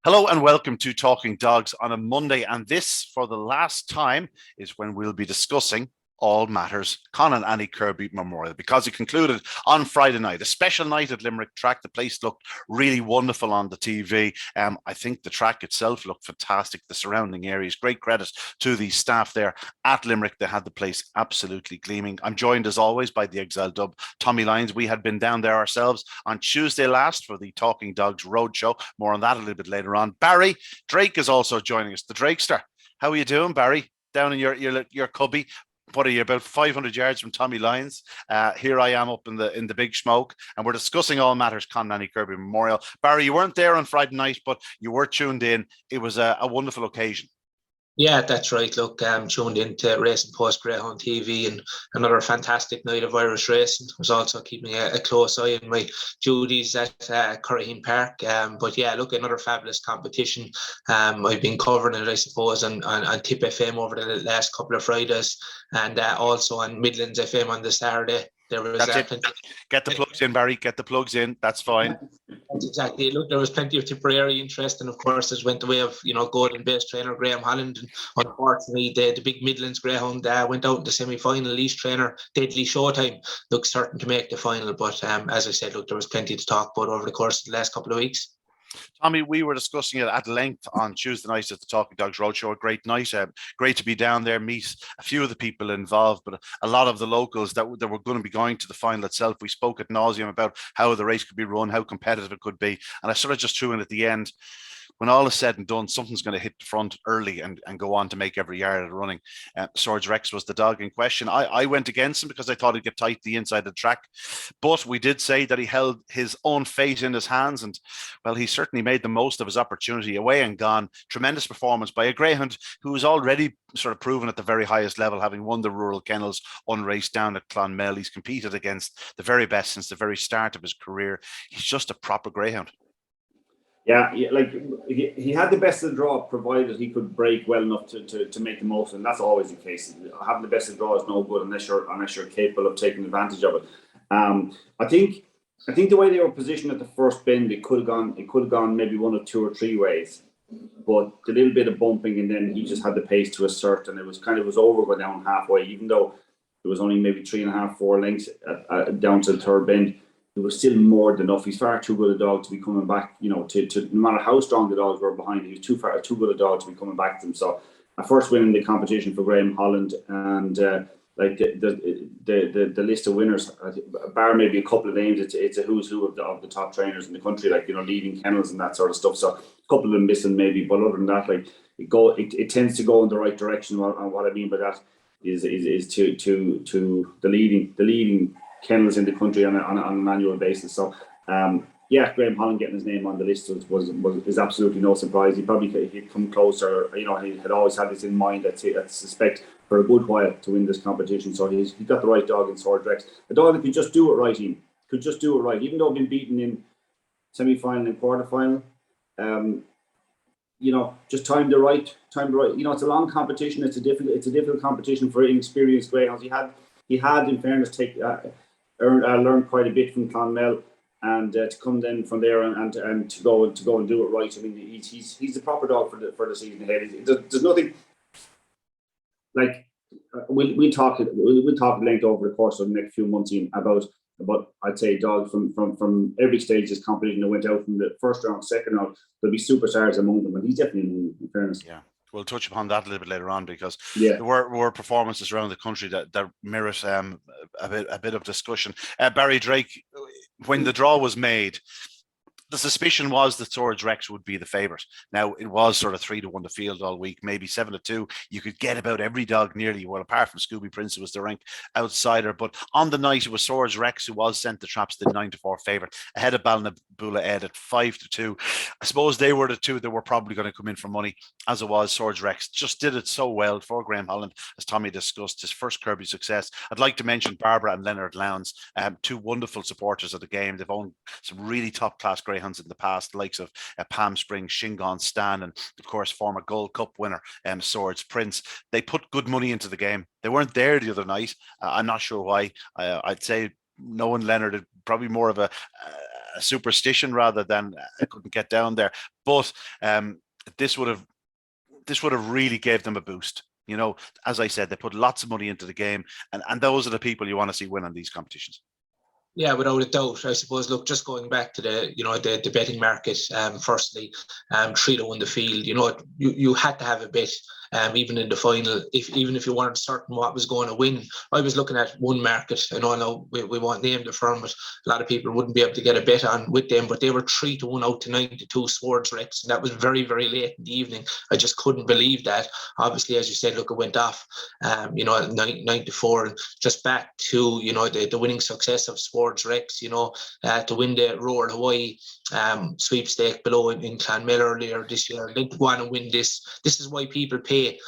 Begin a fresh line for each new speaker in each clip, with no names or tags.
Hello and welcome to Talking Dogs on a Monday. And this, for the last time, is when we'll be discussing all matters Con Annie Kirby Memorial, because it concluded on Friday night, a special night at Limerick Track. The place looked really wonderful on the TV. I think the track itself looked fantastic. The surrounding areas, great credit to the staff there at Limerick. They had the place absolutely gleaming. I'm joined as always by the Exile Dub, Tommy Lyons. We had been down there ourselves on Tuesday last for the Talking Dogs Roadshow. More on that a little bit later on. Barry Drake is also joining us, the Drakester. How are you doing, Barry? Down in your cubby. What are you, about 500 yards from Tommy Lyons? Here I am up in the big smoke, and we're discussing all matters Con Annie Kirby Memorial. Barry, you weren't there on Friday night, but you were tuned in. It was a wonderful occasion.
Yeah, that's right. Look, I'm tuned into Racing Post Greyhound TV, and another fantastic night of Irish racing. I was also keeping a close eye on my duties at Shelbourne Park. But yeah, look, another fabulous competition. I've been covering it, I suppose, on Tip FM over the last couple of Fridays, and also on Midlands FM on the Saturday. There was
That's it. Get the plugs in, Barry. Get the plugs in. That's fine.
That's exactly it. Look, there was plenty of Tipperary interest, and of course, it went the way of Golden Base trainer Graham Holland. And unfortunately, the big Midlands Greyhound went out in the semi-final. East trainer Deadly Showtime looks certain to make the final, but as I said, look, there was plenty to talk about over the course of the last couple of weeks.
Tommy, we were discussing it at length on Tuesday night at the Talking Dogs Roadshow. A great night. Great to be down there, meet a few of the people involved, but a lot of the locals that were going to be going to the final itself. We spoke ad nauseum about how the race could be run, how competitive it could be. And I sort of just threw in at the end, when all is said and done, something's going to hit the front early and go on to make every yard of the running. Swords Rex was the dog in question. I went against him because I thought he'd get tight the inside of the track. But we did say that he held his own fate in his hands. And, well, he certainly made the most of his opportunity. Away and gone. Tremendous performance by a greyhound who was already sort of proven at the very highest level, having won the Rural Kennels unraced down at Clonmel. He's competed against the very best since the very start of his career. He's just a proper greyhound.
Yeah, like he had the best of the draw, provided he could break well enough to make the most, and that's always the case. Having the best of the draw is no good unless you're capable of taking advantage of it. I think the way they were positioned at the first bend, it could have gone maybe one of two or three ways, but the little bit of bumping, and then he just had the pace to assert, and it was over going down halfway, even though it was only maybe 3.5-4 lengths down to the third bend. It was still more than enough. He's far too good a dog to be coming back, to no matter how strong the dogs were behind him, he was too good a dog to be coming back to them. So a first win in the competition for Graham Holland, and the list of winners, bar maybe a couple of names, it's a who's who of the top trainers in the country, leading kennels and that sort of stuff. So a couple of them missing maybe, but other than that, it tends to go in the right direction. And what I mean by that is to the leading kennels in the country on an annual basis. So Graham Holland getting his name on the list was absolutely no surprise. He'd come closer. He had always had this in mind. I suspect for a good while to win this competition. So he got the right dog in Swords Rex. A dog that could just do it right. Even though being beaten in semi-final and quarter-final. Just timed it right. It's a long competition. It's a difficult competition for inexperienced greyhounds. He had, in fairness, learned quite a bit from Clonmel, and to come then from there and to go and do it right. I mean, he's the proper dog for the season ahead. There's nothing like we'll talk at length over the course of the next few months about I'd say dogs from every stage of this competition that went out from the first round, second round. There'll be superstars among them, and he's definitely in fairness.
Yeah. We'll touch upon that a little bit later on, because there were performances around the country that merit a bit of discussion. Barry Drake, when the draw was made, the suspicion was that Swords Rex would be the favourite. Now, it was sort of 3-1 the field all week, maybe 7-2. You could get about every dog nearly, well, apart from Scooby Prince, who was the rank outsider. But on the night, it was Swords Rex who was sent the traps, the 9-4 favourite, ahead of Ballinabula Ed at 5-2. I suppose they were the two that were probably going to come in for money. As it was, Swords Rex just did it so well for Graham Holland, as Tommy discussed, his first Kirby success. I'd like to mention Barbara and Leonard Lowndes, two wonderful supporters of the game. They've owned some really top-class greyhounds in the past, the likes of Palm Springs, Shingon Stan, and of course former Gold Cup winner Swords Prince. They put good money into the game. They weren't there the other night. I'm not sure why. I'd say knowing Leonard, probably more of a a superstition rather than I couldn't get down there. But this would have really gave them a boost. You know, as I said, they put lots of money into the game, and those are the people you want to see winning these competitions.
Yeah, without a doubt. I suppose, look, just going back to the betting market, firstly, 3-1 the field, you had to have a bet, even in the final, even if you weren't certain what was going to win. I was looking at one market, I know we won't name the firm, but a lot of people wouldn't be able to get a bet on with them, but they were 3-1 out to 9-2 Swords Rex, and that was very, very late in the evening. I just couldn't believe that. Obviously, as you said, look, it went off, at 9-4, and just back to, the winning success of Swords Rex, to win the Royal Hawaii sweepstake below in Clonmel earlier this year. They want to win this. This is why people pay,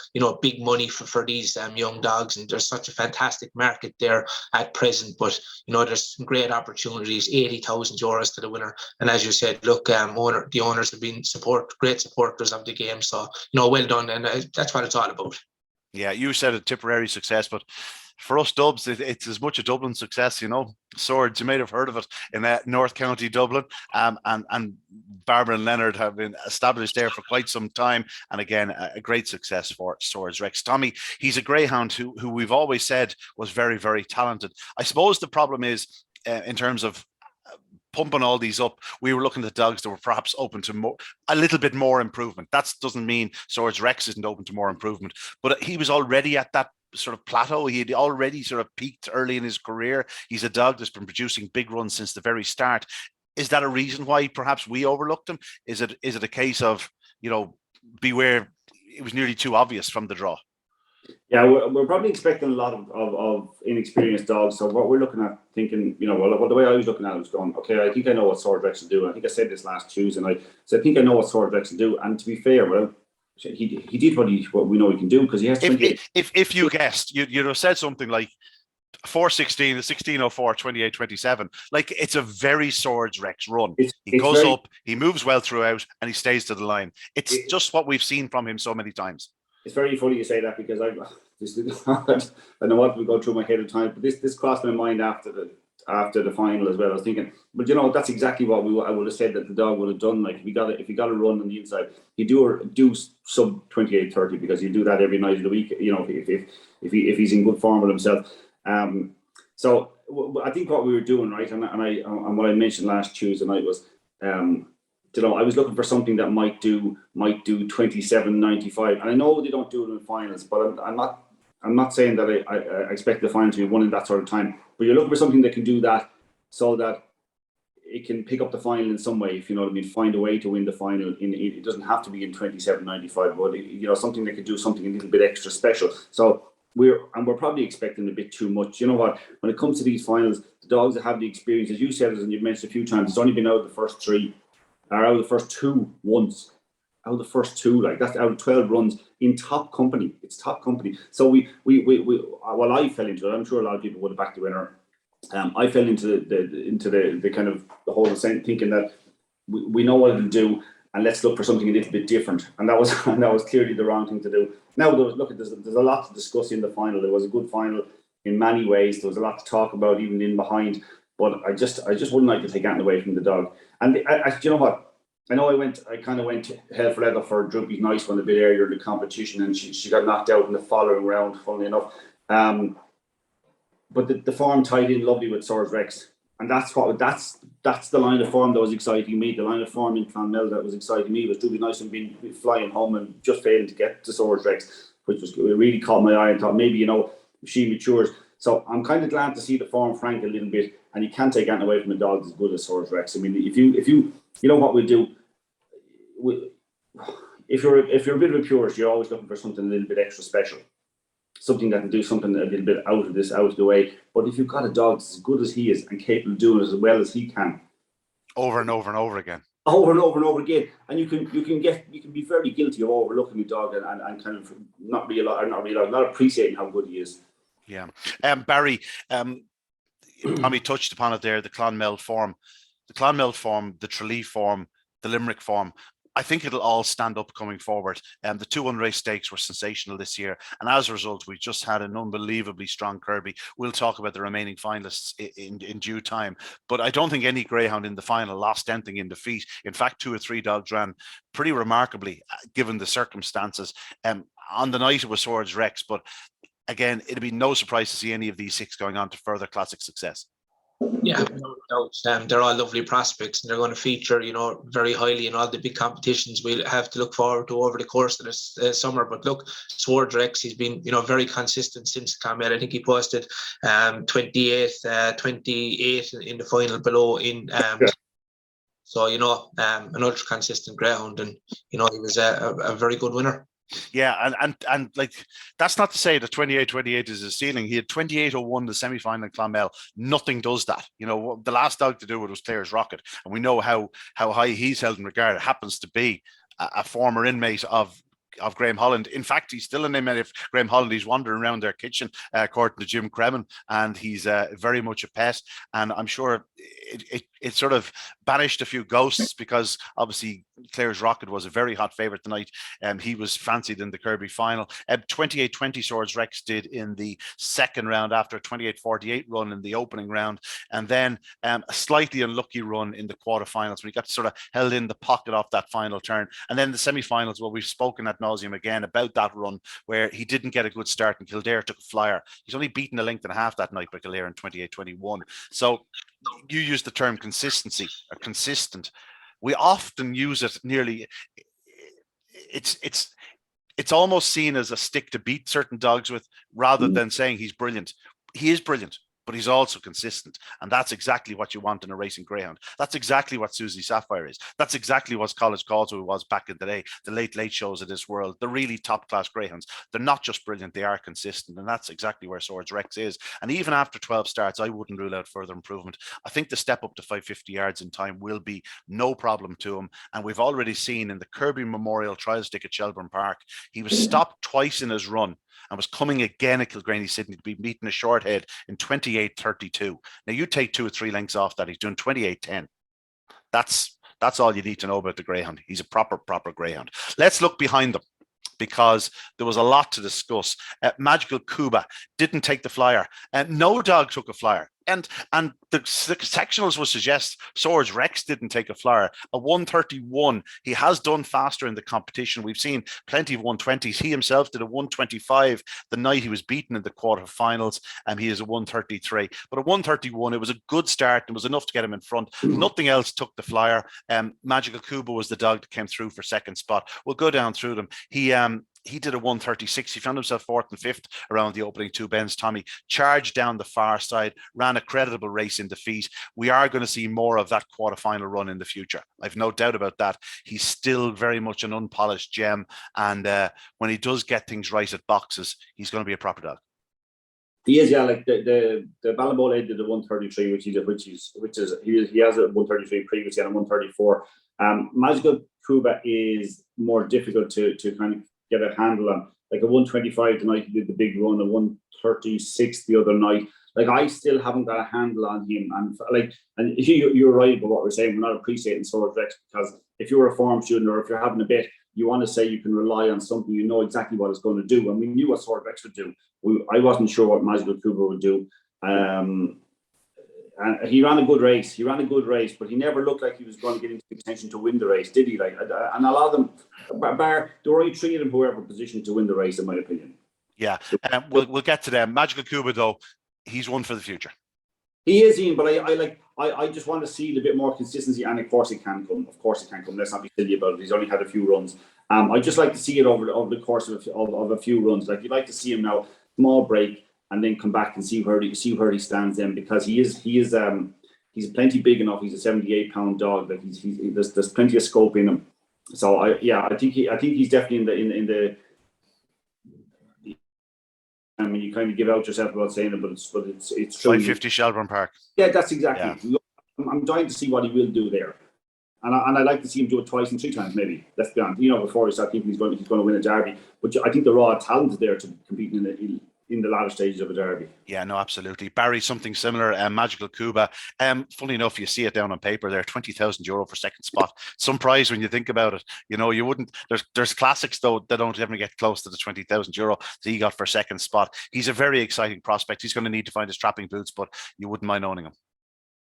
big money for these young dogs, and there's such a fantastic market there at present. But there's some great opportunities. 80,000 euros to the winner, and as you said, look, the owners have been great supporters of the game. So well done, and that's what it's all about.
Yeah, you said a Tipperary success, but for us Dubs, it's as much a Dublin success, Swords, you may have heard of it in North County Dublin, and Barbara and Leonard have been established there for quite some time, and again, a great success for Swords Rex. Tommy, he's a greyhound who we've always said was very, very talented. I suppose the problem is, in terms of pumping all these up, we were looking at dogs that were perhaps open to a little bit more improvement. That doesn't mean Swords Rex isn't open to more improvement, but he was already at that sort of plateau. He had already sort of peaked early in his career. He's a dog that's been producing big runs since the very start. Is that a reason why perhaps we overlooked him? Is it a case of, beware, it was nearly too obvious from the draw?
Yeah, we're probably expecting a lot of inexperienced dogs. So what we're looking at, thinking, well, the way I was looking at it was going, okay, I think I know what Swords Rex will do. I think I said this last Tuesday, and I think I know what Swords Rex will do. And to be fair, well, he did what we know he can do, because he has 28.
If you guessed, you'd have said something like 4:16, 16:04, 28:27. Like, it's a very Swords Rex run. He goes up, he moves well throughout, and he stays to the line. It's just what we've seen from him so many times. It's
very funny you say that, because I know what will go through my head at times, but this crossed my mind after the final as well. I was thinking, but that's exactly what I would have said that the dog would have done. Like, if he got a run on the inside, he'd do sub 28:30, because he'd do that every night of the week. If he's in good form with himself. So I think what we were doing, right, and what I mentioned last Tuesday night was, I was looking for something that might do 27.95, and I know they don't do it in finals, but I'm not saying that I expect the final to be won in that sort of time. But you're looking for something that can do that, so that it can pick up the final in some way, if you know what I mean. Find a way to win the final. It doesn't have to be in 27.95, but something that can do something a little bit extra special. So we're probably expecting a bit too much. You know what? When it comes to these finals, the dogs that have the experience, as you said, and you've mentioned a few times, it's only been out of the first three. Are out of the first two once. Out of the first two, like that's out of 12 runs in top company. It's top company. So we I fell into it. I'm sure a lot of people would have backed the winner. I fell into the kind of the whole thing, thinking that we know what it'll do, and let's look for something a little bit different. And that was clearly the wrong thing to do. Now, there's a lot to discuss in the final. There was a good final in many ways. There was a lot to talk about even in behind. But I just wouldn't like to take anything away from the dog. And you know what? I know I kind of went hell for leather for Droopy's Nice One a bit earlier in the competition, and she got knocked out in the following round, funnily enough. But the form tied in lovely with Swords Rex, and that's the line of form that was exciting me. The line of form in Clonmel that was exciting me was Droopy's Nice One being flying home and just failing to get to Swords Rex, which really caught my eye, and thought maybe if she matures. So I'm kind of glad to see the form frank a little bit, and you can't take anything away from a dog as good as Swords Rex. I mean, if you know what we do, if you're a bit of a purist, you're always looking for something a little bit extra special, something that can do something a little bit out of the way. But if you've got a dog that's as good as he is and capable of doing it as well as he can,
over and over and over again,
and you can be very guilty of overlooking a dog and kind of not appreciating how good he is.
Yeah. Barry, Tommy touched upon it there, the Clonmel form, the Tralee form, the Limerick form. I think it'll all stand up coming forward. The 2 unraced stakes were sensational this year. And as a result, we just had an unbelievably strong Kirby. We'll talk about the remaining finalists in due time. But I don't think any greyhound in the final lost anything in defeat. In fact, 2 or 3 dogs ran pretty remarkably, given the circumstances. On the night, it was Swords Rex. But again, it'd be no surprise to see any of these 6 going on to further classic success.
Yeah, no doubt. They're all lovely prospects, and they're going to feature, very highly in all the big competitions we'll have to look forward to over the course of this summer. But look, Sword Rex, he's been, very consistent since Clonmel. I think he posted 28 in the final below in. So, an ultra consistent greyhound, and, he was a very good winner.
Yeah, and like, that's not to say that 28-28 is his ceiling. He had 28-01 the semi-final in Clonmel. Nothing does that. The last dog to do it was Clare's Rocket, and we know how high he's held in regard. It happens to be a former inmate of Graham Holland. In fact, he's still an inmate of Graham Holland. He's wandering around their kitchen, according to Jim Cremin, and he's very much a pest. And I'm sure it sort of banished a few ghosts, because obviously Clare's Rocket was a very hot favourite tonight. He was fancied in the Kirby final. 28-20 Swords Rex did in the second round after a 28-48 run in the opening round, and then a slightly unlucky run in the quarterfinals when he got sort of held in the pocket off that final turn. And then the semi-finals, well, we've spoken ad nauseum again about that run where he didn't get a good start and Kildare took a flyer. He's only beaten a length and a half that night by Kildare in 28-21. So you use the term consistency, or consistent. We often use it nearly. It's almost seen as a stick to beat certain dogs with, rather than saying he's brilliant. He is brilliant, but he's also consistent. And that's exactly what you want in a racing greyhound. That's exactly what Susie Sapphire is. That's exactly what College Causeway was back in the day, the late shows of this world, the really top-class greyhounds. They're not just brilliant, they are consistent, and that's exactly where Swords Rex is. And even after 12 starts, I wouldn't rule out further improvement. I think the step up to 550 yards in time will be no problem to him. And we've already seen in the Kirby Memorial trial stick at Shelbourne Park, he was stopped twice in his run and was coming again at Kilgraney Sydney to be meeting a short head in 28-32. Now you take 2 or 3 lengths off that, he's doing 28-10. That's all you need to know about the greyhound. He's a proper greyhound. Let's look behind them, because there was a lot to discuss. Magical Cuba didn't take the flyer, and no dog took a flyer. And the sectionals will suggest Swords Rex didn't take a flyer. A 131. He has done faster in the competition. We've seen plenty of 120s. He himself did a 125 the night he was beaten in the quarterfinals, and he is a 133. But a 131, it was a good start and was enough to get him in front. Nothing else took the flyer. Magical Cuba was the dog that came through for second spot. We'll go down through them. He did a 136. He found himself 4th and 5th around the opening 2 bends. Tommy charged down the far side, ran a creditable race in defeat. We are going to see more of that quarterfinal run in the future. I've no doubt about that. He's still very much an unpolished gem. And when he does get things right at boxes, he's going to be a proper dog.
He is, yeah. Like the Ballymole did a 133, which he has a 133 previously and a 134. Magical Cuba is more difficult to kind of get a handle on. Like a 125 tonight, he did the big run, a 136 the other night. Like, I still haven't got a handle on him. And you're right about what we're saying. We're not appreciating Swords Rex, because if you're a form student or if you're having a bet, you want to say you can rely on something, you know exactly what it's going to do. And we knew what Swords Rex would do. I wasn't sure what Magical Cuba would do. And he ran a good race. But he never looked like he was going to get into contention to win the race, did he? Like, and a lot of them, there were only 3 of them who were ever positioned to win the race, in my opinion.
Yeah, we'll get to them. Magical Cuba, though, he's one for the future. He
is, Ian, but I just want to see a bit more consistency, and of course it can come. Let's not be silly about it. He's only had a few runs. I just like to see it over the course of a few runs. Like, you'd like to see him now, small break, and then come back and see where he stands then, because he's plenty big enough. He's a 78-pound dog. Like, there's plenty of scope in him. So I think he's definitely in the. I mean, you kind of give out yourself about saying it, but it's true.
550 Shelbourne Park.
Yeah, that's exactly. Yeah. I'm dying to see what he will do there, and I'd like to see him do it twice and 3 times, maybe. Let's be honest. Before we start thinking he's going to win a derby, but I think the raw talent is there to compete in in the latter stages of a derby.
Yeah, no, absolutely. Barry, something similar. Magical Cuba. Funny enough, you see it down on paper there, €20,000 for second spot. Some prize when you think about it. You know, you wouldn't. There's classics though that don't ever get close to the €20,000 that he got for second spot. He's a very exciting prospect. He's going to need to find his trapping boots, but you wouldn't mind owning him.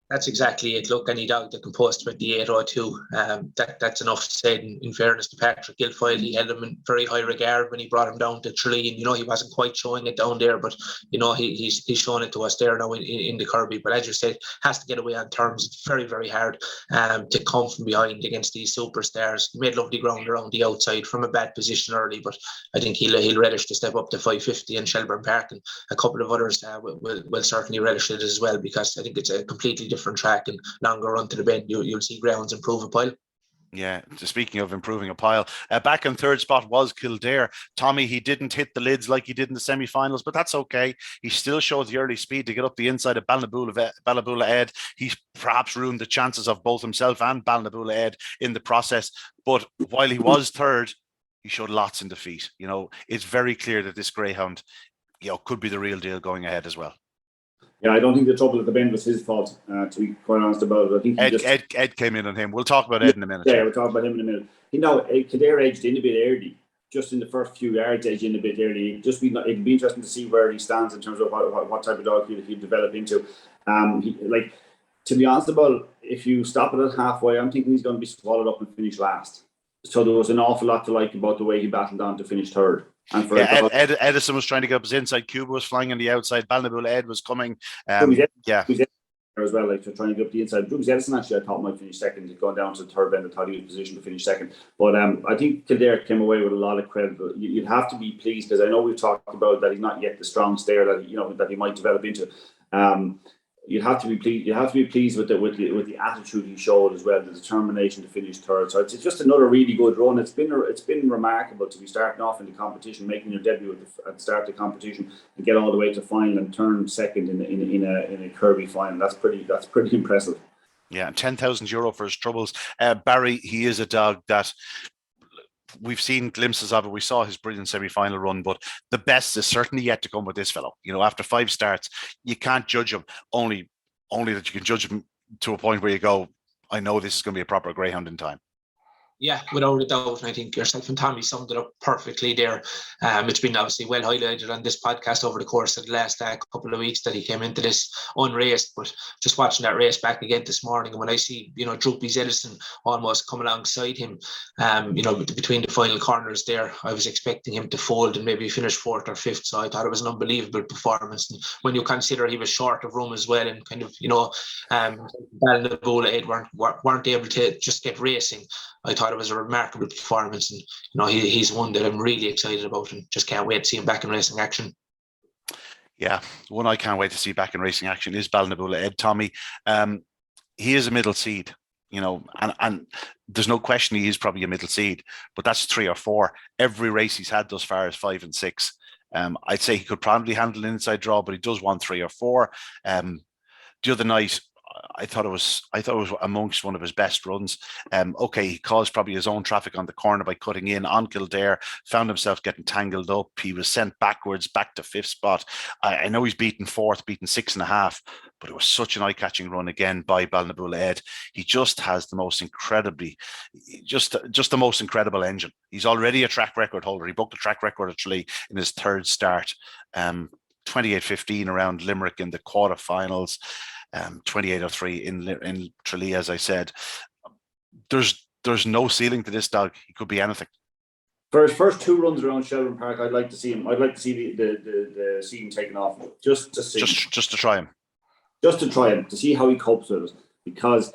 That's exactly it. Look, any dog that can post 2802, that's enough to say. In fairness to Patrick Guilfoyle, he held him in very high regard when he brought him down to Tralee, and he wasn't quite showing it down there, but he's shown it to us there now in the Kirby. But as you said, has to get away on terms. It's very, very hard to come from behind against these superstars. He made lovely ground around the outside from a bad position early, but I think he'll relish to step up to 550 in Shelbourne Park, and a couple of others will certainly relish it as well, because I think it's a completely different track and longer run to the bend. You'll see grounds improve a pile.
Yeah, speaking of improving a pile, back in third spot was Kildare. Tommy, he didn't hit the lids like he did in the semi-finals, but that's okay. He still showed the early speed to get up the inside of Ballabula Ed. He's perhaps ruined the chances of both himself and Ballabula Ed in the process. But while he was third, he showed lots in defeat. It's very clear that this greyhound, could be the real deal going ahead as well.
Yeah, I don't think the trouble at the bend was his fault, to be quite honest about it. I think
Ed came in on him. We'll talk about Ed in a minute.
Yeah, we'll talk about him in a minute. Kildare edged in a bit early, just in the first few yards, edged in a bit early. It'd be interesting to see where he stands in terms of what type of dog he'd develop into. To be honest about, if you stop it at halfway, I'm thinking he's going to be swallowed up and finish last. So there was an awful lot to like about the way he battled on to finish third. And for
Edison was trying to get up his inside. Cuba was flying on the outside. Ballabula Ed was coming. As
well, like trying to get up the inside. Brooks Edison actually, I thought, might finish second. He'd gone down to the third bend. I thought he was positioned to finish second. But I think Kildare came away with a lot of credit. You'd have to be pleased, because I know we've talked about that he's not yet the strong stayer that he might develop into. You'd have to be pleased. You have to be pleased with the attitude he showed as well, the determination to finish third. So it's just another really good run. It's been remarkable to be starting off in the competition, making your debut at the start of the competition, and get all the way to final and turn second in a Kirby final. That's pretty impressive.
Yeah, €10,000 for his troubles. Barry, he is a dog that we've seen glimpses of it. We saw his brilliant semi-final run, but the best is certainly yet to come with this fellow. After 5 starts, you can't judge him. Only that you can judge him to a point where you go, I know this is going to be a proper greyhound in time.
Yeah, without a doubt. I think yourself and Tommy summed it up perfectly there. It's been obviously well highlighted on this podcast over the course of the last couple of weeks that he came into this unraced. But just watching that race back again this morning, and when I see, Droopy's Edison almost come alongside him, between the final corners there, I was expecting him to fold and maybe finish 4th or 5th. So I thought it was an unbelievable performance. And when you consider he was short of room as well, and kind of, Ballabula Ed weren't able to just get racing, I thought it was a remarkable performance, and he's one that I'm really excited about, and just can't wait to see him back in racing action.
Yeah, one I can't wait to see back in racing action is Ballabula Ed. Tommy, he is a middle seed, and there's no question he is probably a middle seed, but that's 3 or 4. Every race he's had thus far is 5 and 6. I'd say he could probably handle an inside draw, but he does want 3 or 4. The other night, I thought it was amongst one of his best runs. Okay, he caused probably his own traffic on the corner by cutting in on Kildare, found himself getting tangled up. He was sent backwards back to 5th spot. I know he's beaten 4th, beaten 6.5, but it was such an eye-catching run again by Ballabula Ed. He just has the most the most incredible engine. He's already a track record holder. He broke the track record at Tralee in his 3rd start. 28.15 around Limerick in the quarterfinals. 28.03 in Tralee, as I said. There's no ceiling to this dog. He could be anything.
For his first 2 runs around Shelbourne Park, I'd like to see him. I'd like to see the seam taken off, just to see,
just to try him,
to see how he copes with it, because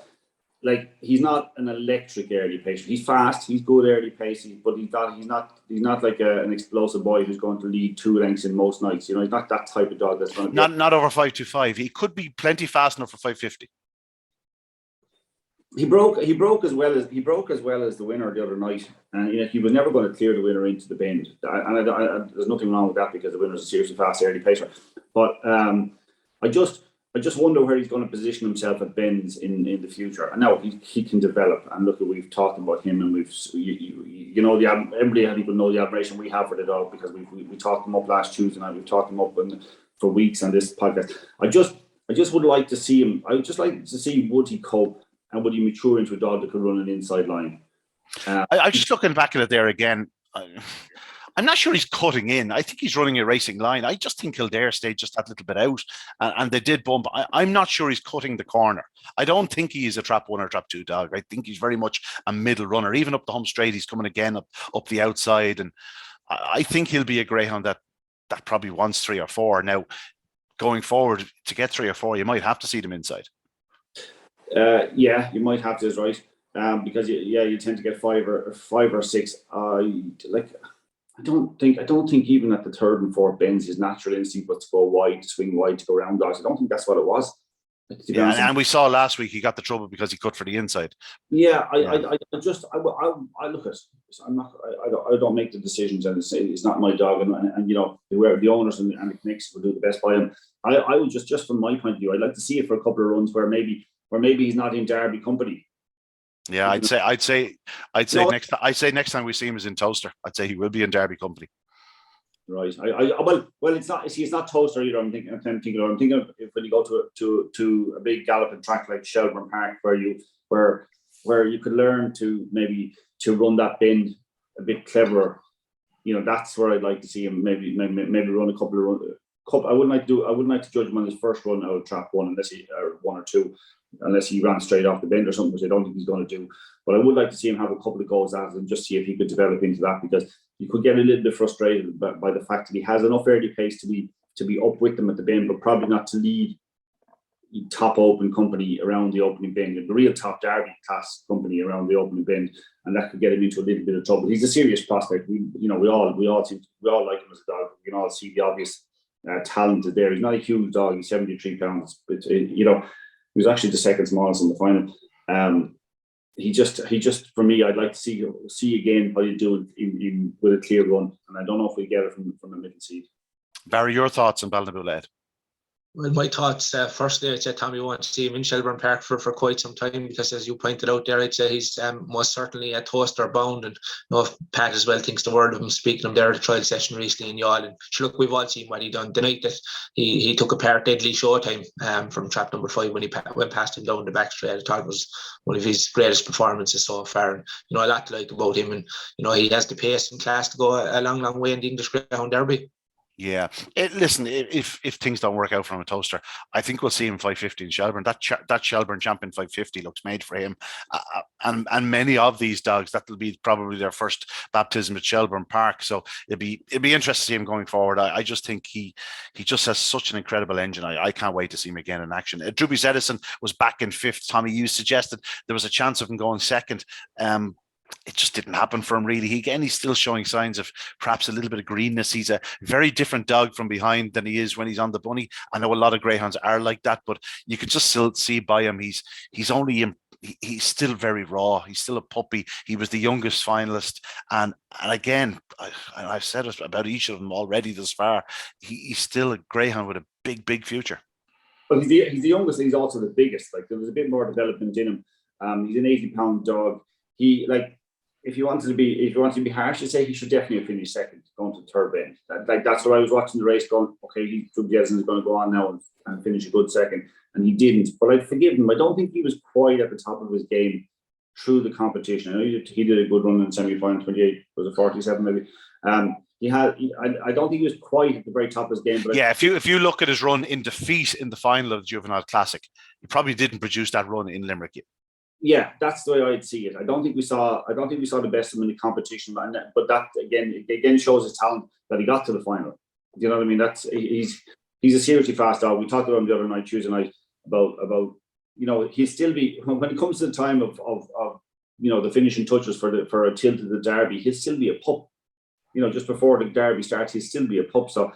he's not an electric early pacer. He's fast, he's good early pacing, but he's not like an explosive boy who's going to lead 2 lengths in most nights. He's not that type of dog that's going to
not over 5.25. He could be plenty fast enough for 5.50.
He broke as well as the winner the other night, and he was never going to clear the winner into the bend. And there's nothing wrong with that, because the winner's a seriously fast early pacer. But I just wonder where he's going to position himself at bends in the future. And now he can develop. And look, we've talked about him, and everybody I think will know the admiration we have for the dog, because we talked him up last Tuesday night. We've talked him up for weeks on this podcast. I just would like to see him. I would just like to see, would he cope and would he mature into a dog that could run an inside line?
I'm just looking back at it there again. I'm not sure he's cutting in. I think he's running a racing line. I just think Kildare stayed just that little bit out, and they did bump. I'm not sure he's cutting the corner. I don't think he is a trap 1 or trap 2 dog. I think he's very much a middle runner. Even up the home straight, he's coming again up the outside, and I think he'll be a greyhound that probably wants 3 or 4. Now, going forward, to get 3 or 4, you might have to see them inside.
Yeah, you might have to, is right. Because you tend to get 5 or 6. I don't think even at the 3rd and 4th bends, his natural instinct was to go wide, to swing wide, to go round dogs. I don't think that's what it was.
And we saw last week he got the trouble because he cut for the inside.
Yeah, I look at. I'm not. I don't make the decisions, and it's not my dog, and the owners and the connections will do the best by him. I would just from my point of view, I'd like to see it for a couple of runs where maybe he's not in Derby company.
Yeah, I'd say next time we see him is in Toaster. I'd say he will be in Derby company.
Right. Well, it's not. See, it's not Toaster either. I'm thinking of when you go to a big galloping track like Shelbourne Park, where you could learn to run that bend a bit cleverer. That's where I'd like to see him maybe run a couple of runs. I wouldn't like to judge him on his first run out of trap 1 unless he or 1 or 2. Unless he ran straight off the bend or something, which I don't think he's going to do. But I would like to see him have a couple of goes at it and just see if he could develop into that, because you could get a little bit frustrated by the fact that he has enough early pace to be up with them at the bend, but probably not to lead top open company around the opening bend, and the real top Derby class company around the opening bend, and that could get him into a little bit of trouble. He's a serious prospect. We all like him as a dog. We can all see the obvious talent there. He's not a huge dog. He's 73 pounds, but he was actually the second smallest in the final. He just for me, I'd like to see again what he'll do with a clear run, and I don't know if we get it from a middle seed.
Barry, your thoughts on Ballinabulade?
Well, my thoughts, firstly, I'd say Tommy wants to see him in Shelbourne Park for quite some time, because as you pointed out there, I'd say he's most certainly a Toaster bound, and Pat as well thinks the world of him, speaking of their trial session recently in Yall. And look, we've all seen what he done the night that he took apart Deadly Showtime from trap number 5 when he went past him down the back straight. I thought it was one of his greatest performances so far, and a lot to like about him, and he has the pace and class to go a long way in the English Greyhound Derby.
Yeah, listen, if things don't work out from a Toaster, I think we'll see him 550 in Shelbourne. That Shelbourne Champion 550 looks made for him, and many of these dogs, that'll be probably their first baptism at Shelbourne Park. So it'd be interesting to see him going forward. I just think he just has such an incredible engine. I can't wait to see him again in action. Drewby's Edison was back in 5th. Tommy, you suggested there was a chance of him going 2nd. It just didn't happen for him, really. He's still showing signs of perhaps a little bit of greenness. He's a very different dog from behind than he is when he's on the bunny. I know a lot of greyhounds are like that, but you can just still see by him he's still very raw. He's still a puppy. He was the youngest finalist, and again, I've said it about each of them already thus far. He's still a greyhound with a big future.
Well, he's the youngest. He's also the biggest. Like, there was a bit more development in him. He's an 80-pound dog. If you wanted to be harsh, I'd say he should definitely have finished 2nd, going to the 3rd bend. That's what I was watching the race going, okay, Drewby Edison is going to go on now and finish a good 2nd, and he didn't. But I'd forgive him. I don't think he was quite at the top of his game through the competition. I know he did a good run in semi-final, 28, was it 47 maybe? I don't think he was quite at the very top of his game. But
yeah, if you look at his run in defeat in the final of the Juvenile Classic, he probably didn't produce that run in Limerick yet.
Yeah, that's the way I'd see it. I don't think we saw the best of him in the competition, but that again shows his talent that he got to the final. You know what I mean? He's a seriously fast dog. We talked about him the other night, Tuesday night, about he'll still be, when it comes to the time of the finishing touches for a tilt of the Derby, he'll still be a pup. Just before the Derby starts, he'll still be a pup. So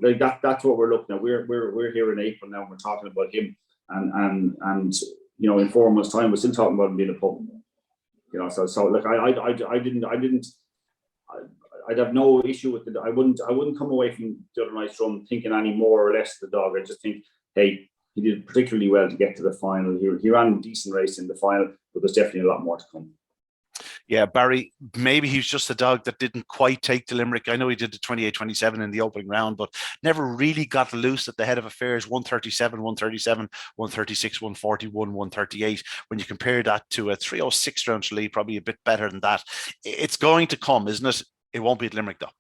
like that's what we're looking at. We're here in April now, and we're talking about him, and in 4 months' time, we're still talking about him being a pup. So like I'd have no issue with it. I wouldn't come away from the other night's run thinking any more or less of the dog. I just think, hey, he did particularly well to get to the final. He ran a decent race in the final, but there's definitely a lot more to come.
Yeah, Barry, maybe he's just a dog that didn't quite take to Limerick. I know he did the 28-27 in the opening round, but never really got loose at the head of affairs. 137, 137, 136, 141, 138. When you compare that to a 306 round lead, probably a bit better than that. It's going to come, isn't it? It won't be at Limerick, though.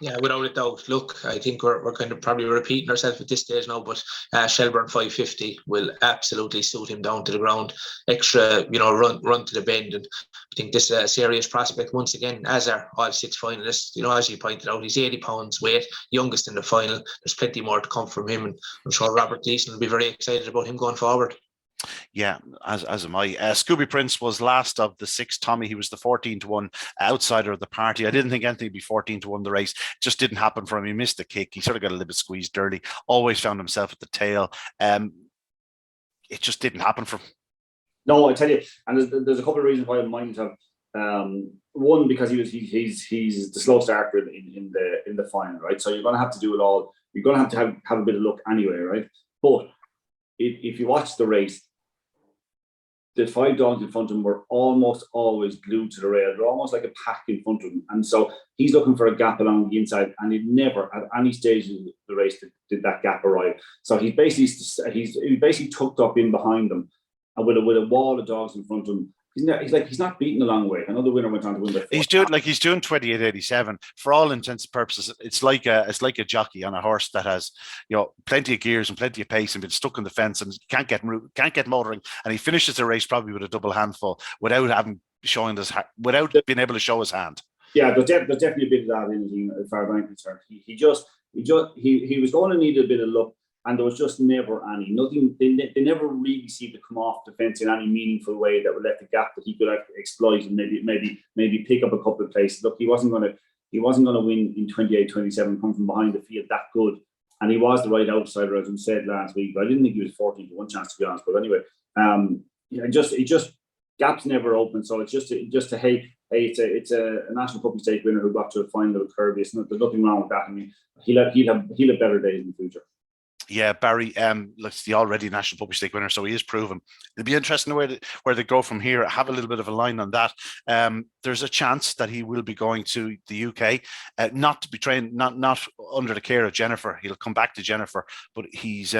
Yeah, without a doubt. Look, I think we're kind of probably repeating ourselves at this stage now, but Shelbourne 550 will absolutely suit him down to the ground. Extra, run to the bend, and I think this is a serious prospect once again, as are all 6 finalists. As you pointed out, he's 80 pounds weight, youngest in the final. There's plenty more to come from him, and I'm sure Robert Gleeson will be very excited about him going forward.
Yeah, as am I. Scooby Prince was last of the 6. Tommy, he was the 14-1 outsider of the party. I didn't think anything would be 14-1 the race. It just didn't happen for him. He missed the kick. He sort of got a little bit squeezed early. Always found himself at the tail. It just didn't happen for him.
No, I tell you, and there's a couple of reasons why I might have. One, because he's the slow starter in the final, right? So you're going to have to do it all. You're going to have a bit of luck anyway, right? But if you watch the race, the 5 dogs in front of him were almost always glued to the rail. They're almost like a pack in front of him. And so he's looking for a gap along the inside, and he never, at any stage in the race, did that gap arrive. So he's basically tucked up in behind them, and with a wall of dogs in front of him. He's not beating a long way. Another winner went on to win the.
He's doing 28.87 for all intents and purposes. It's like a jockey on a horse that has plenty of gears and plenty of pace and been stuck in the fence and can't get motoring, and he finishes the race probably with a double handful without being able to show his hand.
Yeah, there's definitely a bit of that in it, as far as I'm concerned. He was going to need a bit of luck. And there was just never any. Nothing. They never really seemed to come off the fence in any meaningful way that would let the gap that he could exploit and maybe pick up a couple of places. Look, he wasn't going to win in 28-27, come from behind the field that good, and he was the right outsider, as we said last week. But I didn't think he was 14-1 chance, to be honest. But anyway, it just gaps never open. So it's just it's a national puppy stake winner who got to a final with Kirby. There's nothing wrong with that. I mean, he'll have better days in the future.
Yeah, Barry, looks the already national puppy stake winner, so he is proven. It'll be interesting where they go from here. I have a little bit of a line on that. There's a chance that he will be going to the UK, not to be trained, not under the care of Jennifer. He'll come back to Jennifer, but he's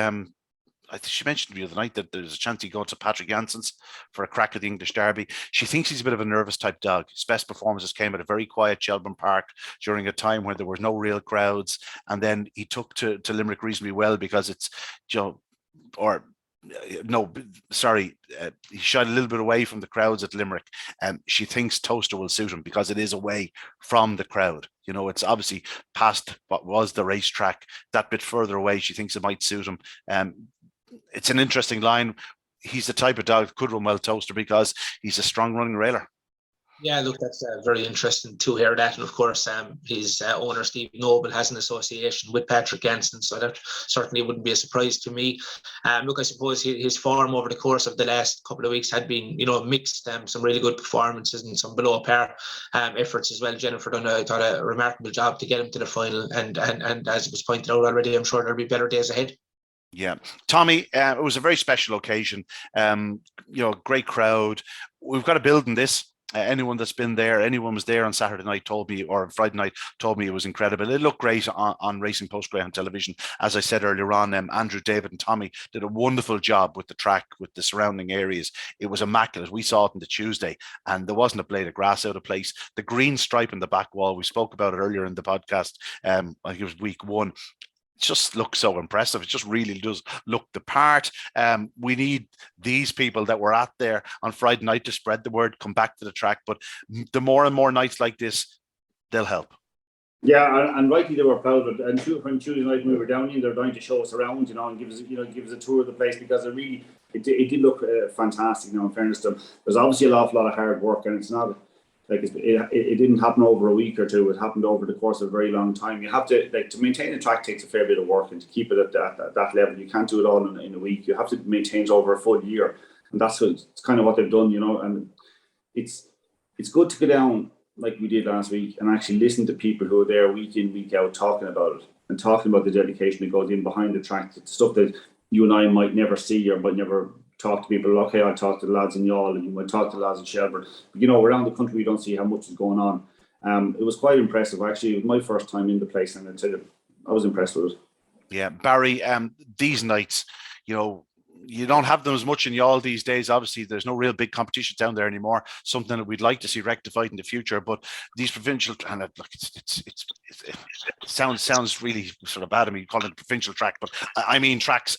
I think she mentioned to me the other night that there's a chance he goes to Patrick Jansen's for a crack at the English Derby. She thinks he's a bit of a nervous type dog. His best performances came at a very quiet Shelbourne Park during a time where there were no real crowds. And then he took to Limerick reasonably well because it's, he shied a little bit away from the crowds at Limerick. And she thinks Toaster will suit him because it is away from the crowd. It's obviously past what was the racetrack, that bit further away. She thinks it might suit him. It's an interesting line. He's the type of dog that could run well, Toaster, because he's a strong running railer.
Yeah, look, that's very interesting to hear that. And of course, his owner, Steve Noble, has an association with Patrick Jansen, so that certainly wouldn't be a surprise to me. Look, I suppose his form over the course of the last couple of weeks had been, mixed. Some really good performances and some below par efforts as well. Jennifer done a remarkable job to get him to the final. And as it was pointed out already, I'm sure there'll be better days ahead.
Yeah, Tommy, it was a very special occasion. Great crowd. We've got a building this. Anyone that's been there, anyone was there on Saturday night told me, or Friday night told me it was incredible. It looked great on Racing Post Greyhound television. As I said earlier on, Andrew, David and Tommy did a wonderful job with the track, with the surrounding areas. It was immaculate. We saw it on the Tuesday and there wasn't a blade of grass out of place. The green stripe in the back wall, we spoke about it earlier in the podcast. I think it was week 1. It just looks so impressive. It just really does look the part. We need these people that were out there on Friday night to spread the word, come back to the track. But the more and more nights like this, they'll help.
Yeah, and rightly they were proud of it. And when Tuesday night we were down in, they're going to show us around, and give us a tour of the place, because it did look fantastic. In fairness to them, there's obviously an awful lot of hard work, and it's not. It didn't happen over a week or two. It happened over the course of a very long time. You have to to maintain a track takes a fair bit of work, and to keep it at that level, you can't do it all in a week. You have to maintain it over a full year, and it's kind of what they've done, And it's good to go down like we did last week and actually listen to people who are there week in, week out, talking about it and talking about the dedication that goes in behind the track, the stuff that you and I might never see or might never talk to people. Okay, I'll talk to the lads in Youghal and you might talk to the lads in Shelbourne. But, around the country, we don't see how much is going on. It was quite impressive. Actually, it was my first time in the place, and I was impressed with it.
Yeah, Barry, these nights, you don't have them as much in Youghal these days. Obviously, there's no real big competition down there anymore. Something that we'd like to see rectified in the future. But these provincial, and look, it sounds really sort of bad. I mean, call it a provincial track, but I mean tracks,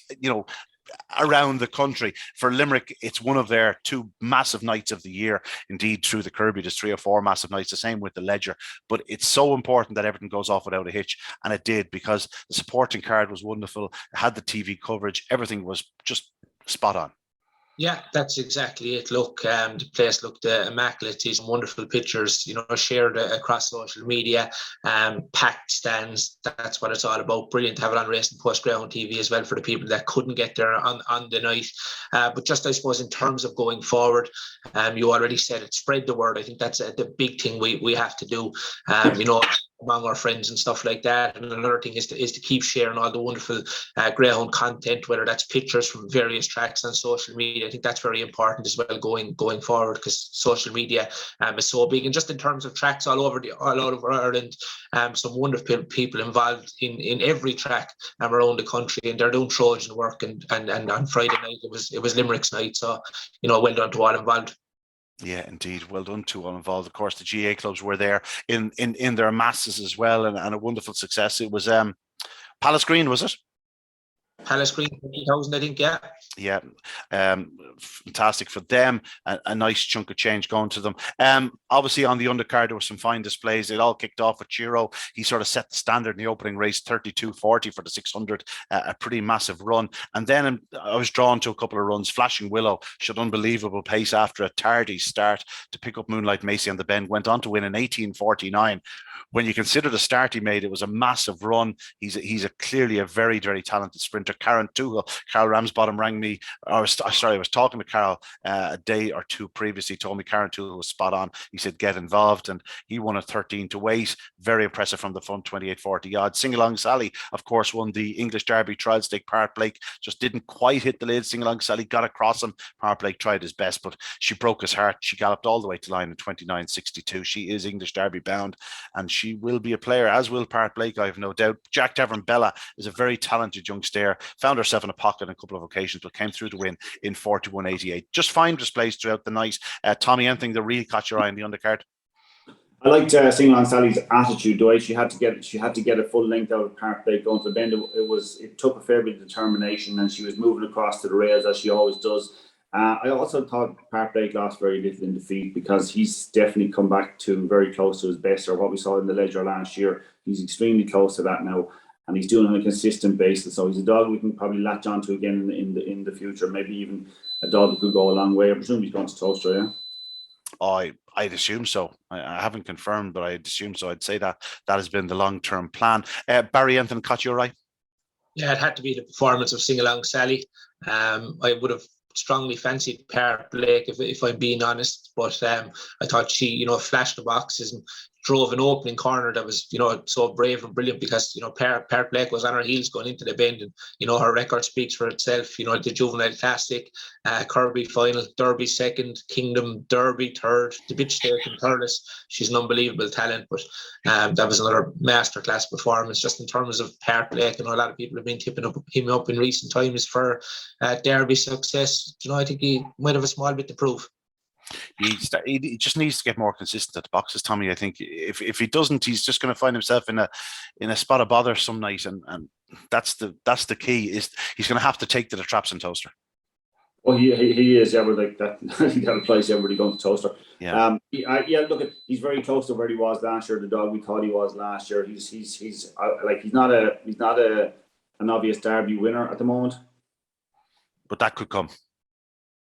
around the country. For Limerick, it's one of their two massive nights of the year. Indeed, through the Kirby, there's 3 or 4 massive nights, the same with the Ledger. But it's so important that everything goes off without a hitch, and it did, because the supporting card was wonderful. It had the TV coverage. Everything was just spot on.
Yeah, that's exactly it. Look, the place looked immaculate. See some wonderful pictures, shared across social media. Packed stands. That's what it's all about. Brilliant to have it on Racing Post Greyhound TV as well for the people that couldn't get there on the night. But just, I suppose, in terms of going forward, you already said it. Spread the word. I think that's the big thing we have to do. Among our friends and stuff like that. And another thing is to keep sharing all the wonderful Greyhound content, whether that's pictures from various tracks on social media. I think that's very important as well going forward, because social media is so big. And just in terms of tracks all over Ireland, some wonderful people involved in every track around the country, and they're doing Trojan work. And on Friday night it was Limerick's night, so well done to all involved.
Yeah, indeed. Well done to all involved. Of course, the GA clubs were there in their masses as well, and a wonderful success. It was Palace Green, was it?
Palace Green, 20,000, I think, yeah.
Yeah, fantastic for them. A nice chunk of change going to them. Obviously, on the undercard, there were some fine displays. It all kicked off with Chiro. He sort of set the standard in the opening race, 32.40 for the 600, a pretty massive run. And then I was drawn to a couple of runs. Flashing Willow showed unbelievable pace after a tardy start to pick up Moonlight Macy on the bend. Went on to win in 18.49. When you consider the start he made, it was a massive run. He's clearly a very, very talented sprinter. Carol Ramsbottom rang me. I was talking to Carol a day or two previously. He told me Karen Tuchel was spot on. He said get involved, and he won a 13-8. Very impressive from the front, 28.40 yards. Sing Along Sally, of course, won the English Derby. Trial Stake. Park Blake just didn't quite hit the lid. Sing Along Sally got across him. Park Blake tried his best, but she broke his heart. She galloped all the way to line in 29.62. She is English Derby bound, and she will be a player, as will Park Blake, I have no doubt. Jack Tavern Bella is a very talented young stayer. Found herself in a pocket on a couple of occasions, but came through to win in 41.88. Just fine displays throughout the night. Tommy, anything that really caught your eye in the undercard?
I liked Sing Along Sally's attitude, the way she had to get a full length out of Park Blake going to the bend. It took a fair bit of determination, and she was moving across to the rails as she always does. I also thought Park Blake lost very little in defeat, because he's definitely come back to very close to his best, or what we saw in the Ledger last year. He's extremely close to that now, and he's doing it on a consistent basis. So he's a dog we can probably latch on to again in the future. Maybe even a dog that could go a long way. I presume he's going to Toaster, yeah?
I'd assume so. I haven't confirmed, but I'd assume so. I'd say that has been the long-term plan. Barry, anything caught your eye?
Yeah, it had to be the performance of Sing Along Sally. I would have strongly fancied Park Blake if I'm being honest, but I thought she flashed the boxes and drove an opening corner that was so brave and brilliant, because Park Blake was on her heels going into the bend, and her record speaks for itself. The Juvenile Classic, Kirby final, Derby second, Kingdom Derby third, the Bitch Stake and Thurles. She's an unbelievable talent, but that was another masterclass performance. Just in terms of Park Blake, a lot of people have been tipping him up in recent times for Derby success. I think he might have a small bit to prove.
He just needs to get more consistent at the boxes, Tommy. I think if he doesn't, he's just going to find himself in a spot of bother some night, and that's the key. Is he's going to have to take to the traps in Toaster.
Well, he is. Yeah, but like that, that applies to everybody going to Toaster.
Yeah.
Look, he's very close to where he was last year. The dog we thought he was last year. He's not an obvious Derby winner at the moment.
But that could come.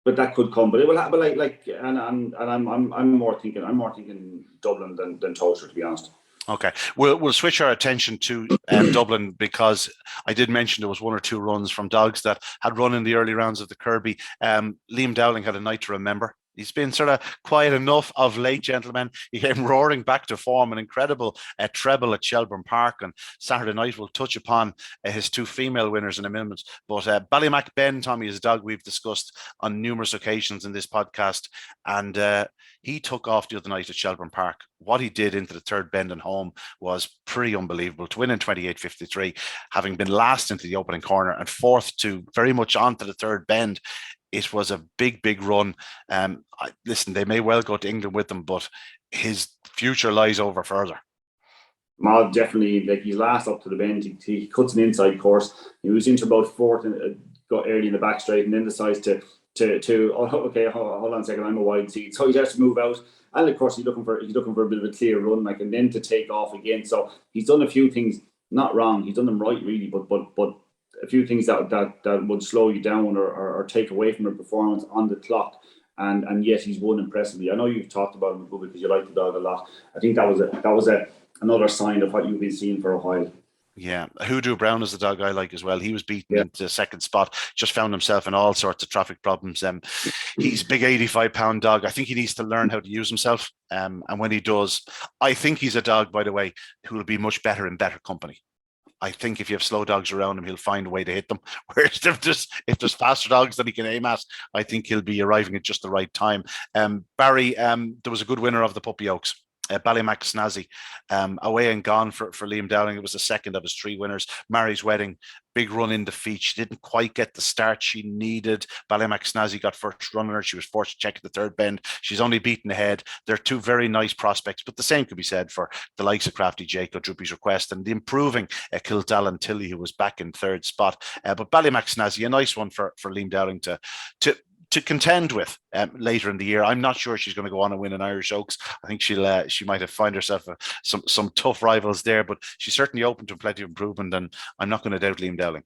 But it will happen. And I'm more thinking Dublin than Toaster, to be honest.
Okay, we'll switch our attention to Dublin, because I did mention there was 1 or 2 runs from dogs that had run in the early rounds of the Kirby. Liam Dowling had a night to remember. He's been sort of quiet enough of late, gentlemen. He came roaring back to form, an incredible treble at Shelbourne Park on Saturday night. We'll touch upon his two female winners in a minute. But Ballymac Ben, Tommy, is a dog we've discussed on numerous occasions in this podcast. And he took off the other night at Shelbourne Park. What he did into the third bend and home was pretty unbelievable. To win in 28.53, having been last into the opening corner and fourth to very much onto the third bend. It was a big, big run. Listen, they may well go to England with him, but his future lies over further.
Well, definitely, like he's last up to the bend. He cuts an inside course. He was into about fourth and got early in the back straight, and then decides to okay, hold on a second, I'm a wide seat, so he has to move out. And of course, he's looking for a bit of a clear run, like, and then to take off again. So he's done a few things not wrong. He's done them right, really, but a few things that would slow you down or take away from your performance on the clock. And yet he's won impressively. I know you've talked about him because you like the dog a lot. I think that was another sign of what you've been seeing for a while.
Yeah, Hoodoo Brown is the dog I like as well. He was beaten into second spot, just found himself in all sorts of traffic problems. He's a big 85-pound dog. I think he needs to learn how to use himself. And when he does, I think he's a dog, by the way, who will be much better in better company. I think if you have slow dogs around him, he'll find a way to hit them. Whereas if there's faster dogs that he can aim at, I think he'll be arriving at just the right time. Barry, there was a good winner of the Puppy Oaks. Ballymac Snazzy, away and gone for Liam Dowling. It was the second of his three winners. Mary's Wedding, big run in defeat. She didn't quite get the start she needed. Ballymac Snazzy got first run on her. She was forced to check at the third bend. She's only beaten ahead. They're two very nice prospects, but the same could be said for the likes of Crafty Jake or Droopy's Request and the improving Kildallan Tilly, who was back in third spot. But Ballymac Snazzy, a nice one for Liam Dowling to contend with later in the year. I'm not sure she's going to go on and win an Irish Oaks. I think she might have find herself some tough rivals there, but she's certainly open to plenty of improvement, and I'm not going to doubt Liam Dowling.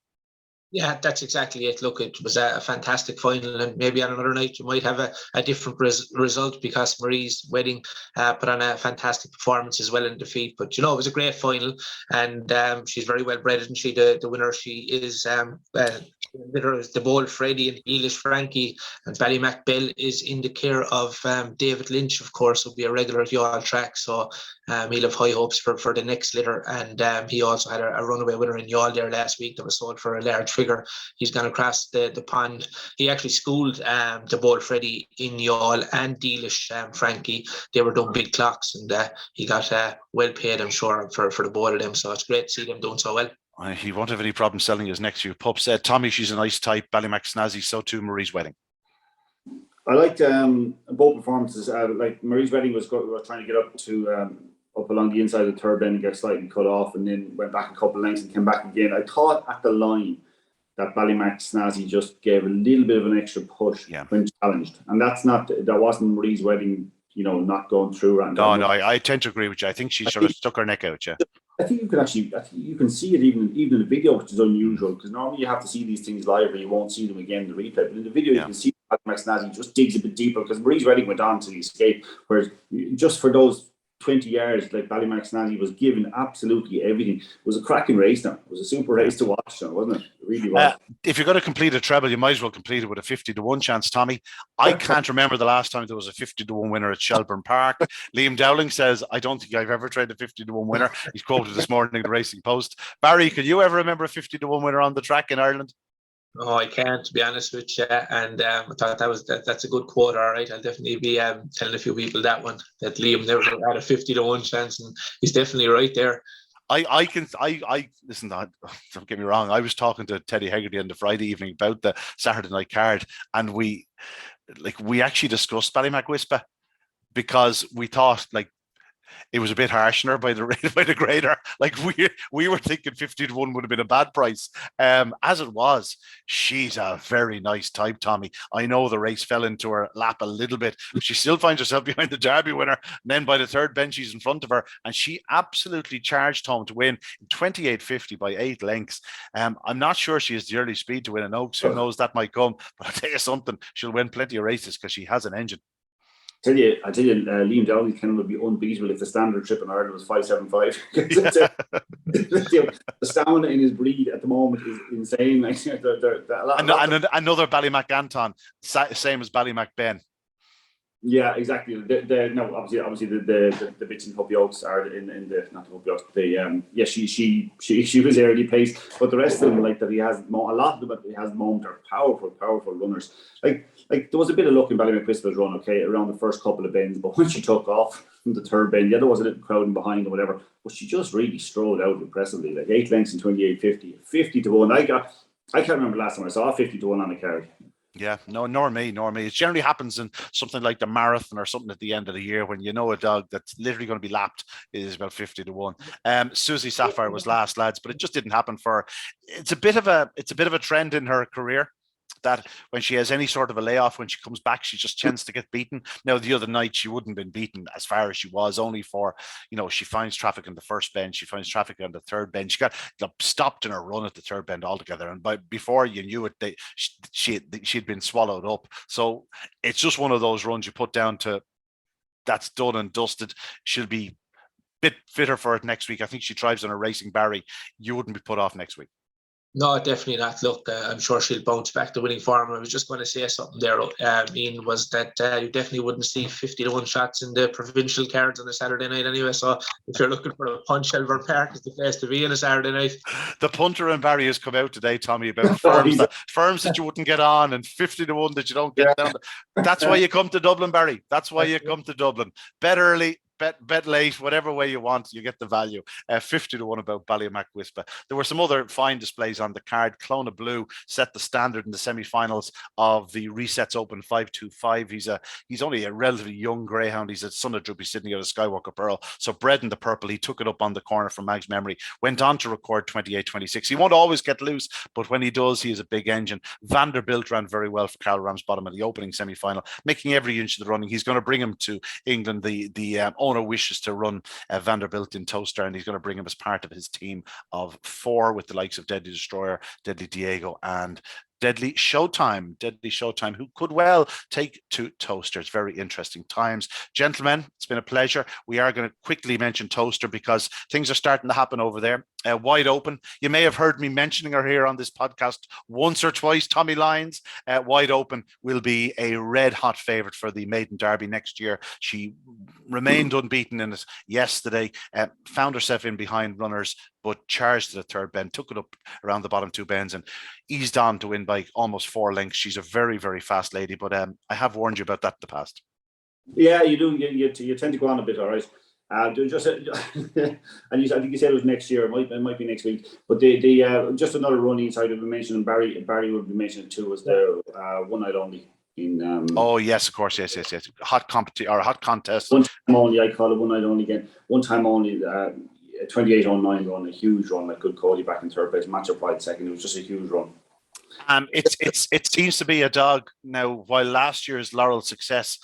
Yeah, that's exactly it. Look, it was a fantastic final, and maybe on another night you might have a different result because Marie's Wedding put on a fantastic performance as well in defeat. But it was a great final, and she's very well bred, isn't she? The winner, she is the Bold Freddie and Eilish Frankie, and Ballymac Bell is in the care of David Lynch, of course, will be a regular at Youghal track. So he'll have high hopes for the next litter, and he also had a runaway winner in Youghal there last week that was sold for a large figure. He's gone across the pond. He actually schooled the Bold Freddie in Youghal and Dealish Frankie. They were doing big clocks, and he got well paid, I'm sure, for the both of them. So it's great to see them doing so well.
He won't have any problem selling his next few pups. Tommy, she's a nice type. Ballymac Snazzy, so too Marie's Wedding.
I liked both performances. Like Marie's Wedding was trying to get up to up along the inside of the third bend and get slightly cut off, and then went back a couple of lengths and came back again. I thought at the line that Ballymac Snazzy just gave a little bit of an extra push when challenged, and that wasn't Marie's Wedding, not going through.
No, I tend to agree with you. I think she sort of stuck her neck out. Yeah,
I think you can see it even in the video, which is unusual because normally you have to see these things live, or you won't see them again in the replay. But in the video, you can see Ballymac Snazzy just digs a bit deeper because Marie's Wedding went on to the escape, whereas just for those 20 yards, like Ballymac Snazzy was given absolutely everything. It was a cracking race now. It was a super race to watch now, wasn't it? It really was.
If you're going to complete a treble, you might as well complete it with a 50-1 chance, Tommy. I can't remember the last time there was a 50-1 winner at Shelbourne Park. Liam Dowling says, I don't think I've ever tried a 50-1 winner. He's quoted this morning in the Racing Post. Barry, can you ever remember a 50-1 winner on the track in Ireland?
Oh, I can't, to be honest with you. And I thought that's a good quote. All right, I'll definitely be telling a few people that Liam never had a 50-1 chance, and he's definitely right there.
I listen. Don't get me wrong. I was talking to Teddy Hegarty on the Friday evening about the Saturday night card, and we actually discussed Ballymac Whisper because we thought it was a bit harsh on her by the grader. Like we were thinking 50-1 would have been a bad price. As it was, she's a very nice type, Tommy. I know the race fell into her lap a little bit, but she still finds herself behind the Derby winner. And then by the third bend, she's in front of her, and she absolutely charged home to win in 28.50 by 8 lengths. I'm not sure she has the early speed to win an Oaks. Who knows, that might come. But I'll tell you something, she'll win plenty of races because she has an engine.
I tell you, Liam Dowling kind of would be unbeatable if the standard trip in Ireland was 5.75. The stamina in his breed at the moment is insane.
Another Ballymac Anton, same as Ballymac Ben.
Yeah, exactly. No, obviously the bits and puppy oaks are in the, not the puppy oaks. Yeah, she was early pace, but the rest of them, like that, he has a lot of them. He has moment are powerful runners. Like there was a bit of luck in Ballymac-Whistler's run, okay, around the first couple of bends, but when she took off from the third bend, yeah, there was a little crowding behind or whatever, but she just really strolled out impressively, like 8 lengths in 28.50, 50 to 1. I can't remember last time I saw 50 to 1 on a card.
Yeah, no, nor me. It generally happens in something like the marathon or something at the end of the year when you know a dog that's literally going to be lapped is about 50 to 1. Susie Sapphire was last, lads, but it just didn't happen for her. It's a bit of a trend in her career that when she has any sort of a layoff, when she comes back, she just tends to get beaten. Now, the other night, she wouldn't have been beaten as far as she was, only for, she finds traffic on the first bend, she finds traffic on the third bend. She got stopped in her run at the third bend altogether. And before you knew it, she'd been swallowed up. So it's just one of those runs you put down to, that's done and dusted. She'll be a bit fitter for it next week. I think she thrives on a racing Barry. You wouldn't be put off next week.
No, definitely not. Look, I'm sure she'll bounce back to winning form. I was just going to say something there, Ian, was that you definitely wouldn't see 50 to 1 shots in the provincial cards on a Saturday night anyway. So if you're looking for a punch, Shelbourne Park is the place to be on a Saturday night.
The punter and Barry has come out today, Tommy, about firms that you wouldn't get on and 50 to 1 that you don't get down. That's why you come to Dublin, Barry. That's why you come to Dublin. Bet early. Bet late, whatever way you want, you get the value. 50 to 1 about Ballymac-Whistler. There were some other fine displays on the card. Clona Blue set the standard in the semi-finals of the Resets Open 525. He's only a relatively young greyhound. He's a son of Droopy Sydney out of Skywalker Pearl. So bred in the purple, he took it up on the corner from Mag's memory. Went on to record 28.26. He won't always get loose, but when he does, he is a big engine. Vanderbilt ran very well for Carl Ramsbottom in the opening semi-final, making every inch of the running. He's going to bring him to England. The owner wishes to run Vanderbilt in Toaster, and he's going to bring him as part of his team of 4 with the likes of Deadly Destroyer, Deadly Diego, and Deadly Showtime, who could well take to Toaster. It's very interesting times. Gentlemen, it's been a pleasure. We are going to quickly mention Toaster because things are starting to happen over there. Wide Open. You may have heard me mentioning her here on this podcast once or twice. Tommy Lyons, Wide Open will be a red hot favourite for the Maiden Derby next year. She remained unbeaten in it yesterday, found herself in behind runners, but charged to the third bend, took it up around the bottom 2 bends and eased on to win by almost 4 lengths. She's a very, very fast lady, but I have warned you about that in the past.
Yeah, you do. You tend to go on a bit, all right. Just and I think you said it was next year. It might be next week. But the just another run inside of the mention, and Barry would be mentioned too, was the one night only in.
Oh yes, of course, yes. Hot contest.
One time only. I call it one night only again. One time only. 28.09 run, a huge run. Like good Cody back in third place, Matchup Pride second. It was just a huge run.
It seems to be a dog now. While last year's Laurel success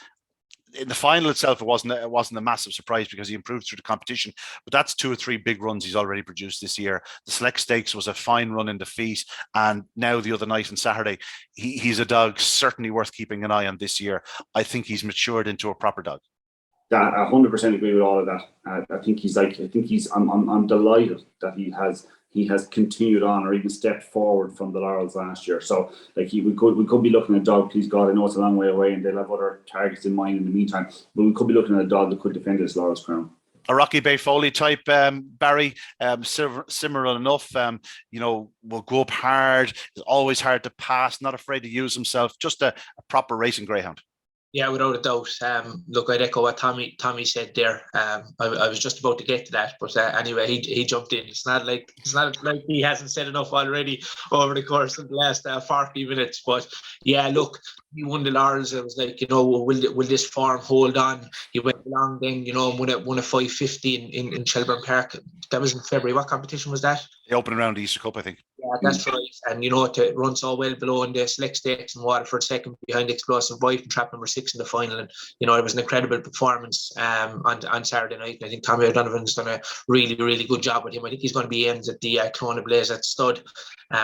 in the final itself, it wasn't a massive surprise because he improved through the competition. But that's 2 or 3 big runs he's already produced this year. The Select Stakes was a fine run in defeat, and now the other night on Saturday, he's a dog certainly worth keeping an eye on this year. I think he's matured into a proper dog.
I 100% agree with all of that. I'm delighted that he has continued on or even stepped forward from the laurels last year. So we could be looking at a dog, please God, I know it's a long way away and they'll have other targets in mind in the meantime, but we could be looking at a dog that could defend this laurels crown.
A Rocky Bay Foley type, Barry, similar enough, will go up hard, is always hard to pass, not afraid to use himself, just a proper racing greyhound.
Yeah, without a doubt. Look, I'd echo what Tommy said there. I was just about to get to that, but anyway, he jumped in. It's not like he hasn't said enough already over the course of the last 40 minutes. But yeah, look, he won the laurels. It was like, will this form hold on? He went along then, won a 550 in Shelbourne Park. That was in February. What competition was that?
The opening round of the Easter Cup, I think.
Yeah, that's right. And to run so well below in the Select Stakes and Waterford second behind Explosive Vibe and trap number 6 in the final. And it was an incredible performance on Saturday night. And I think Tommy O'Donovan's done a really, really good job with him. I think he's going to be aimed at the Clona Blaze at stud,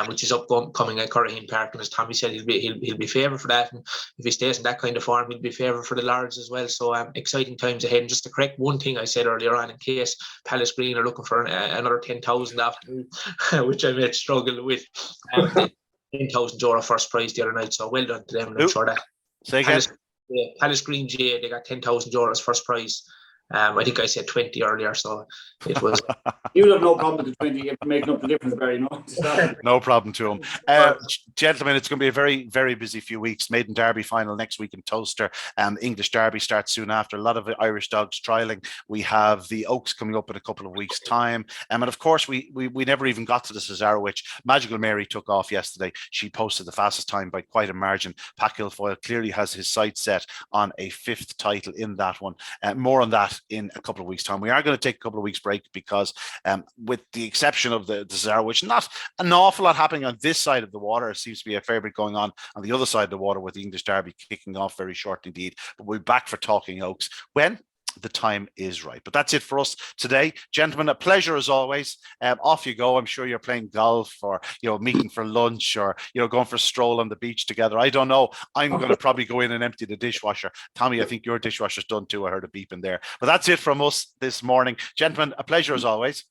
which is upcoming at Curraheen Park. And as Tommy said, he'll be favoured for that. And if he stays in that kind of form, he'll be favoured for the Lords as well. So exciting times ahead. And just to correct one thing I said earlier on, in case Palace Green are looking for another 10,000 after me, which I may struggle with. 10,000 euro first prize the other night, so well done to them. And I'm sure that
say again.
Palace Green GA, they got €10,000 first prize. I think I said 20 earlier, so it was.
You would have no problem with the 20 if making up the difference, Barry. No,
no problem to him. Gentlemen, it's going to be a very, very busy few weeks. Maiden Derby final next week in Toaster. English Derby starts soon after. A lot of Irish dogs trialling. We have the Oaks coming up in a couple of weeks' time. And of course, we never even got to the Cesaro, which Magical Mary took off yesterday. She posted the fastest time by quite a margin. Pat Guilfoyle clearly has his sights set on a 5th title in that one. More on that in a couple of weeks' time. We are going to take a couple of weeks break because with the exception of the Cesaro, which not an awful lot happening on this side of the water, it seems to be a fair bit going on the other side of the water with the English Derby kicking off very short indeed. But we'll be back for Talking Oaks when the time is right. But that's it for us today. Gentlemen, a pleasure as always. Off you go. I'm sure you're playing golf or, meeting for lunch or, going for a stroll on the beach together. I don't know. I'm going to probably go in and empty the dishwasher. Tommy, I think your dishwasher's done too. I heard a beep in there. But that's it from us this morning. Gentlemen, a pleasure as always.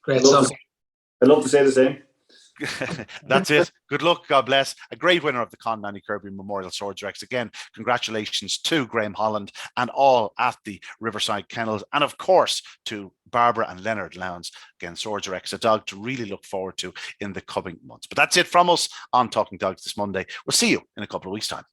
Great stuff.
I'd love to say the same.
That's it. Good luck. God bless. A great winner of the Con Annie Kirby Memorial Swords Rex. Again, congratulations to Graham Holland and all at the Riverside Kennels. And of course, to Barbara and Leonard Lowndes. Again, Swords Rex, a dog to really look forward to in the coming months. But that's it from us on Talking Dogs this Monday. We'll see you in a couple of weeks' time.